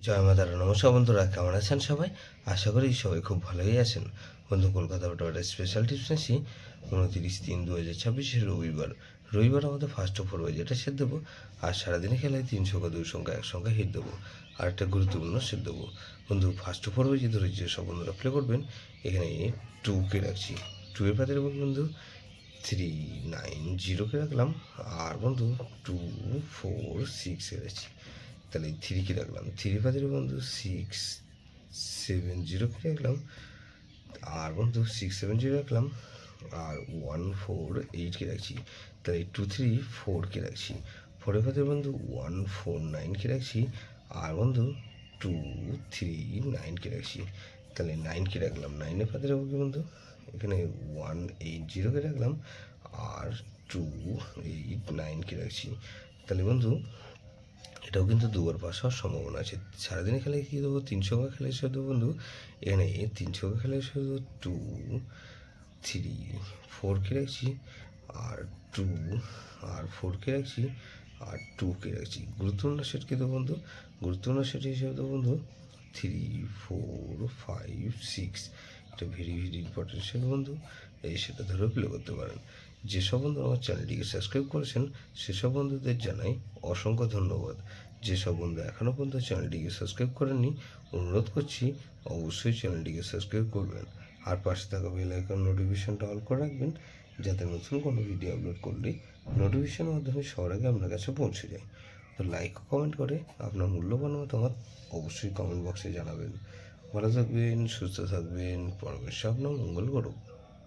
জয় মা তারা। নমস্কার বন্ধুরা, কেমন আছেন সবাই? আশা করি সবাই খুব ভালোই আছেন। বন্ধু, কলকাতা একটা স্পেশাল টিপস নিয়েছি 29/3/2026 রবিবার আমাদের ফার্স্ট ওভার হয়ে যেটা সেট দেবো। আর সারাদিনে খেলায় 3 সংখ্যা 2 সংখ্যা 1 সংখ্যা হিট দেবো। আর একটা গুরুত্বপূর্ণ সেট দেবো। বন্ধু, ফার্স্ট ওভার হয়ে যে ধরে যে সব বন্ধুরা প্লে করবেন, এখানে 2কে রাখছি। 2 এর পাতে রাখবো বন্ধু 390কে রাখলাম। আর বন্ধু 246 রাখছি। তাহলে 3কে রাখলাম, 3 পাতের বন্ধু 670কে রাখলাম। আর বন্ধু 670 রাখলাম। আর 148কে রাখছি। তাহলে 234কে রাখছি। 4 পাতের বন্ধু 149কে রাখছি। আর বন্ধু 239কে রাখছি। তাহলে 9কে রাখলাম। 9 পাতে রাখবো কি বন্ধু, এখানে 180কে রাখলাম। আর 289কে রাখছি। তাহলে বন্ধু এটাও কিন্তু দুবার পাস হওয়ার সম্ভাবনা আছে। সারাদিনে খেলে কী দেবো, 3 সংখ্যা খেলে এসে দেবো বন্ধু। এখানে 3 সংখ্যা খেলে এসে দেবো 2 3 4কে রাখছি। আর 2 আর 4কে রাখছি। আর 2কে রাখছি। গুরুত্বপূর্ণ সেট কী দেবো বন্ধু, গুরুত্বপূর্ণ সেট হিসেবে দেবো বন্ধু 3 4 5 6। এটা ভেরি ভেরি ইম্পর্টেন্ট সেট বন্ধু। এই সেটা ধরেও প্লে করতে পারেন। যেসব বন্ধু আমার চ্যানেলটিকে সাবস্ক্রাইব করেছেন সেসব বন্ধুদের জানাই অসংখ্য ধন্যবাদ। যেসব বন্ধু এখনও পর্যন্ত চ্যানেলটিকে সাবস্ক্রাইব করেননি, অনুরোধ করছি অবশ্যই চ্যানেলটিকে সাবস্ক্রাইব করবেন। আর পাশে থাকা বেল আইকন নোটিফিকেশনটা অল করে রাখবেন, যাতে নতুন কোনো ভিডিও আপলোড করলে নোটিফিকেশনের মাধ্যমে সবার আগে আপনার কাছে পৌঁছে যায়। তো লাইক কমেন্ট করে আপনার মূল্যবান মতামত অবশ্যই কমেন্ট বক্সে জানাবেন। ভালো থাকবেন, সুস্থ থাকবেন, পরমেশ্বর আপনার মঙ্গল করুক।